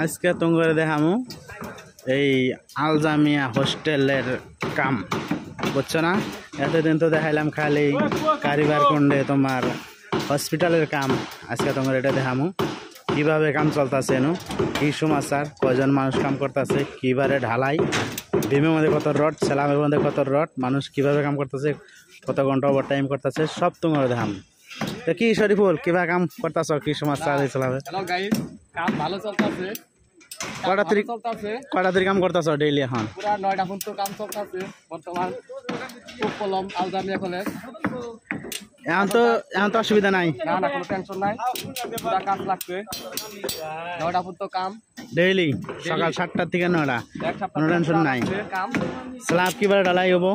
আজকে তোমার দেখামু এই আলজামিয়া হোস্টেলের কাম, বুঝছো না? এতদিন তো দেখাইলাম খালি কারিবার কুণ্ডে তোমার হসপিটালের কাম। আজকে তোমার এটা দেখামু কিভাবে কাম চলতেছে, কি সমাচার, কয়জন মানুষ কাম করতেছে, কিভাবে ঢালাই, বিমের মধ্যে কত রড, সেলামের মধ্যে কত রড, মানুষ কিভাবে কাম করতেছে, কত ঘন্টা ওভার টাইম করতেছে, সব তোমার দেখামু। তো কি শরীফুল, কিভাবে কাম করতেছ, কি সমাচার চলাবে? কাম ভালো চলতেছে। কটা তারিখ কাম করতেছ ডেইলি? এখন পুরা 9টা পর্যন্ত কাম চলতেছে বর্তমান। খুব কলম আলজামিয়া কলেজ। এখন তো অসুবিধা নাই, না কোনো টেনশন নাই, পুরা কাজ লাগছে। 9টা পর্যন্ত কাম ডেইলি, সকাল 7টা থেকে 9টা, কোনো টেনশন নাই। কাম স্ল্যাব কিভাবে ঢালাই হবো?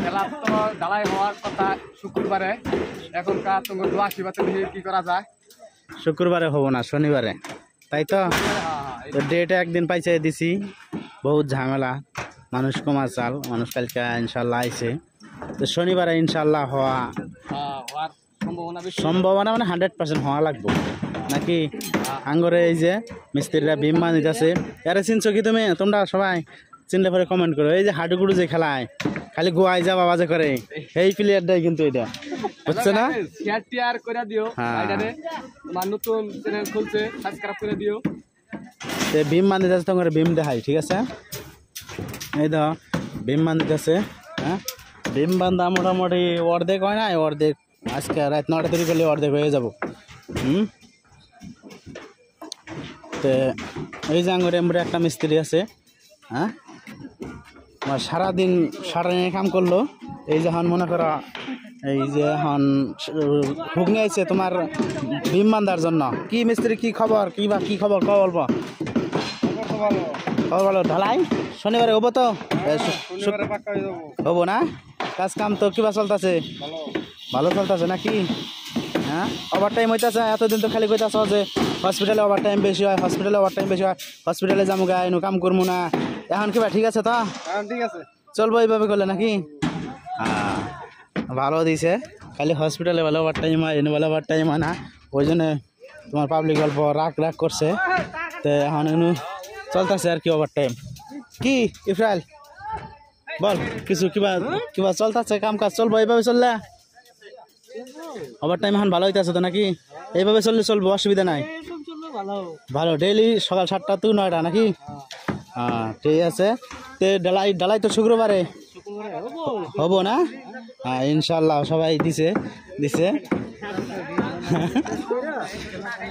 স্ল্যাব তো ঢালাই হওয়ার কথা শুক্রবারে। এখনকার তোমার দোয়া আশীর্বাদে কি করা যায়? শুক্রবারে হবো না, শনিবারে, তাই তো? ডেটে একদিন পাইছে দিছি, বহুত ঝামেলা, মানুষ কমা চাল, মানুষ কালকে ইনশাল্লাহ আইছে। তো শনিবারে ইনশাল্লাহ হওয়ার সম্ভাবনা মানে 100% হওয়া লাগবো নাকি? আঙ্গরে এই যে মিস্ত্রিরা বিম বানিয়েছে, এরা চিনছো কি তুমি? তোমরা সবাই চিনলে পরে কমেন্ট করো। এই যে হাডুগুডু যে খেলায় খালি গোয়াই যা বাবা যে করে, এই প্লেয়ারটাই কিন্তু এটা, বুঝছো না? শেয়ার করে দিও, তোমার নতুন চ্যানেল খুলছে, সাবস্ক্রাইব করে দিও। বিম বান্ধিতেছে, তোমার বিম দেখাই, ঠিক আছে? এই তো বিম বান্ধিতেছে, হ্যাঁ, বিম বান্ধা মোটামুটি অর্ধেক হয় না, অর্ধেক আজকে রাত 9টা তৈরি করলে অর্ধেক হয়ে যাব। তো এই যে আঙ্গুরে এমরে একটা মিস্ত্রি আছে, হ্যাঁ, আমার সারাদিন কাম করলো। এই যখন মনে করো এই যে এখন হুক নিয়েছে তোমার বিম বান্ধার জন্য। কি মিস্ত্রি, কি খবর, কি খবর বলব? খবর ভালো। ঢালাই শনিবারে হবো তো? হবো না? কাজ কাম তো কিবা চলতেছে? ভালো চলতেছে নাকি? হ্যাঁ, ওভার টাইম হইতেছে। এতদিন তো খালি কইতাছ যে হসপিটালে ওভার টাইম বেশি হয়, হসপিটালে যাবো গা, এনু কাম করবো না। এখন কিবা ঠিক আছে তো? ঠিক আছে, চলবো এইভাবে করলে নাকি? হ্যাঁ, ভালো দিছে। খালি হসপিটালে ভালো ওভার টাইম হয়, এনে ভালো ওভার টাইম হয় না, ওই জন্য তোমার পাবলিক গল্প রাগ করছে। তো এখন এনু চলতেছে আর কি ওভার টাইম। কি ইফরাইল বল কিছু, কিবা চলতেছে কাম কাজ? চলবো এইভাবে চললে? ওভার টাইম এখন ভালো হইতেছে তো নাকি? এইভাবে চলবো, অসুবিধা নাই। ভালো, ডেইলি সকাল 7টা to 9টা নাকি? হ্যাঁ, ঠিক আছে। তো ডালাই তো শুক্রবারে হবো না? হ্যাঁ, ইনশাল্লাহ সবাই দিছে।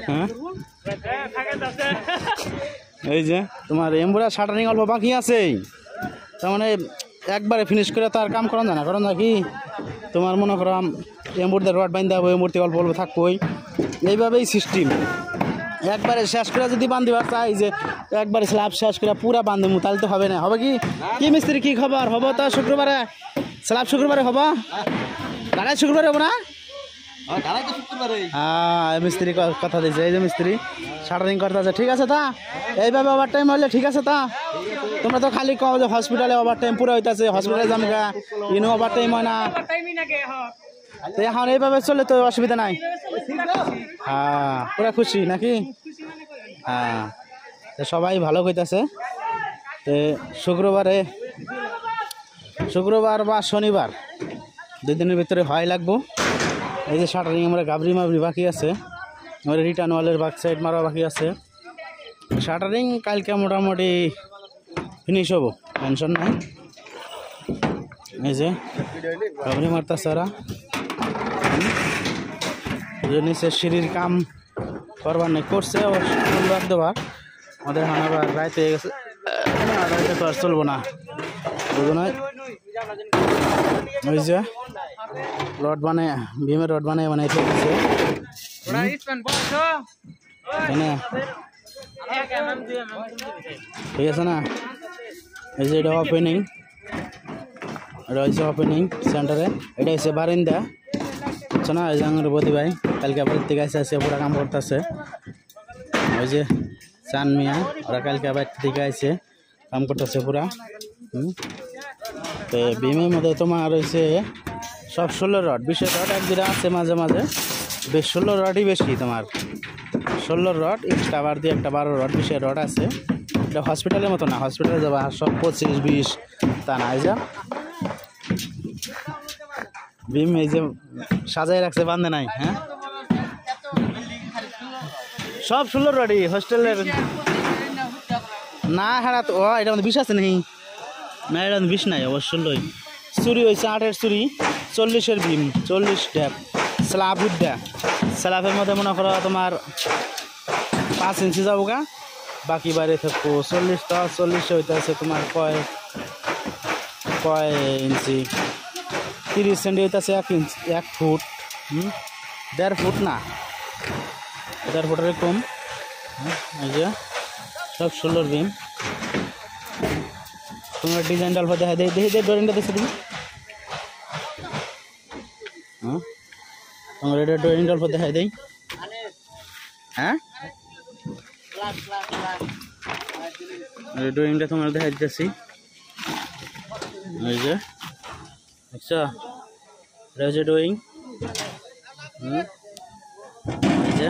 হ্যাঁ, এই যে তোমার এমবুরা শাটারিং অল্প বাকি আছে, তার মানে একবারে ফিনিশ করে তার কাম করা যায় না, কি তোমার মনে করো এমবুরদের রড বান্ধা হবো, এমবুরতে অল্প থাকবোই, এইভাবেই সিস্টেম। একবারে শেষ করে যদি বান্ধিবার চাই যে একবারে স্ল্যাব শেষ করে পুরা বান্ধবো, তাহলে তো হবে না। হবে কি মিস্ত্রি, কি খবর? হবো তো শুক্রবারে? স্ল্যাব শুক্রবারে হবো? ঢালাই শুক্রবারে হবো না? হ্যাঁ, মিস্ত্রি কথা দিয়েছে। এই যে মিস্ত্রি শাটারিং করতে আছে, ঠিক আছে তা? এইভাবে ওভার টাইম হলে ঠিক আছে তা? তোমরা তো খালি কও যে হসপিটালে ওভার টাইম পুরো হইতেছে, হসপিটালে যাম গা, ইনো ওভার টাইম হয় না। তো এখন এইভাবে চললে তো অসুবিধা নাই। হ্যাঁ, পুরা খুশি নাকি? হ্যাঁ, তো সবাই ভালো কইতাছে। তো শুক্রবার বা শনিবার 2 দিনের ভিতরে হয় লাগবো। এই যে শাটারিং আমরা গাবরি বাকি আছে, আমরা রিটার্ন ওয়ালের ব্যাক সাইড মারা বাকি আছে। শাটারিং কালকে মোটামুটি ফিনিশ হবো, টেনশন নাই। এই যে গাবরি মারতেছে ওরা, নিচে সিঁড়ির কাম করবার নেই, করছে দেবার। আমাদের হানাবার রাইত হয়ে গেছে, রাইতে তো আর চলবো না, বুঝো। ওই যে রড বানায়, ভীমের রড বানায় বানাইতে গেছে, ঠিক আছে না? এই যে এটা ওপেনিং, এটা হচ্ছে ওপেনিং সেন্টারে, এটা হচ্ছে বারিন্দা, বুঝছো না? এই যে আঙুর বদি ভাই কালকে বাড়ির থেকে আসে পুরা কাম করতেছে। ওই যে চান মিয়া, ওরা কালকে বাড়ির থেকে আসে কাম করতেছে পুরা। তো বিমের মধ্যে তোমার রয়েছে সব 16 রড, 20 রড, 1-2 আছে মাঝে, বেশ 16 রডই বেশি তোমার। 16 রড এক্সট্রা আবার দিয়ে একটা 12 রড 20 রড আছে। এটা হসপিটালের মতো না, হসপিটালে যাবা সব 25-20 তা না। এই যে বিম এই যে সাজাই রাখছে, বান্ধে নাই। হ্যাঁ সব 16 রডই হোস্টেলের না। হ্যাঁ তো এটা মধ্যে 20 আছে নাকি? না এটা 20 নাই, অবশ্য 16ই। চুরি হয়েছে 8-এর চুরি, 40-এর বিম, 40 ট্যাপ স্ল্যাব উঠা। স্ল্যাবের মধ্যে মনে করো তোমার 5 ইঞ্চি যাবো গা, বাকি বাইরে থাকবো 40টা। 40 হইতে আছে তোমার কয় ইঞ্চি, 30 সেন্টি হইতে আছে 1 ইঞ্চি, 1 ফুট। 1.5 ফুট না, 1.5 ফুটের কম। এই যে সব 16 বিম। তোমার ডিজাইনটা অল্প দেখা দেয়, দেখি ড্রয়িংটা দেখে তুমি। হ্যাঁ তোমার এটা ড্রয়িংটা অল্প দেখাই দেই। হ্যাঁ ড্রয়িংটা তোমার দেখা দিতেছি। এই যে আচ্ছা এটা হচ্ছে ড্রয়িং। এই যে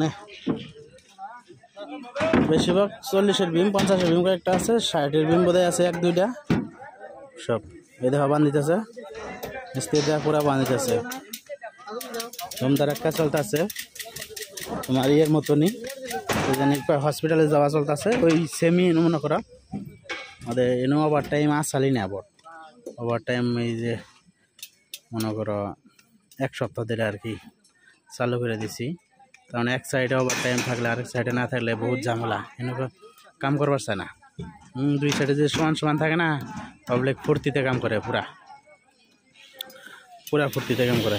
না বেশিরভাগ 40-এর বিম, 50-এর বিম কয়েকটা আছে, 60-এর বিম বোধহয় আছে 1-2টা। সব এই দেখা বান দিতেছে, মিস্ত্রি দেখা পুরা বান দিতেছে। ধুমধার একটা চলতেছে তোমার ইয়ের মতনই, হসপিটালে যাওয়া চলতেছে ওই সেমি। মনে করো আমাদের এনো ওভার টাইম আসালি না, ওভার টাইম এই যে মনে করো 1 সপ্তাহ ধরে আর কি চালু করে দিছি। কারণ এক সাইডে ওভার টাইম থাকলে আরেক সাইডে না থাকলে বহুত ঝামেলা, এনেকুৱা কাম করবার চায় না। 2 সাইডে যে সমান থাকে না, পাবলিক ফুর্তিতে কাম করে, পুরা ফুর্তিতে কাম করে।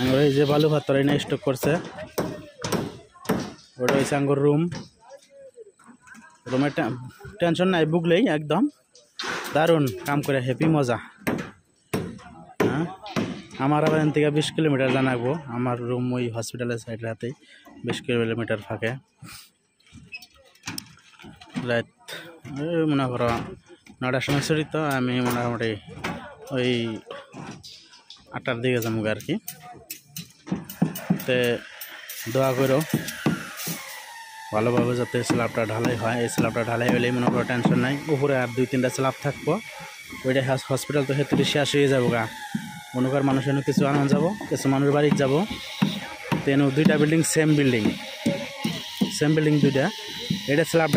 আমার এই যে বালু ভাতর এনে স্টক করছে, ওটা হয়েছে আঙ্গুর রুমের টেনশন নাই, বুগলেই একদম দারুণ কাম করে, হ্যাপি মজা। হ্যাঁ আমার আবার এখান থেকে 20 কিলোমিটার জানাবো, আমার রুম ওই হসপিটালের সাইড রাতেই 20 কিলোমিটার ফাঁকে। রাত মনে করো 9টার সময় ছুটি, তো আমি মোটামুটি ওই 8টার দিকে যাবো আর কি। তে দোয়া করো ভালোভাবে যাতে স্ল্যাবটা ঢালাই হয়। এই স্ল্যাবটা ঢালাই হলেই মনে করো টেনশন নাই, উপরে আর 2-3টা স্ল্যাব থাকবো। ওইটা হসপিটাল তো হেতু শেষ হয়ে যাবো গা, মনে কর মানুষ এনে কিছু আনন্দ যাবো, কিছু মানুষ বাড়ি যাবো। তেন 2টা বিল্ডিং সেম বিল্ডিং 2টা, এটা স্ল্যাব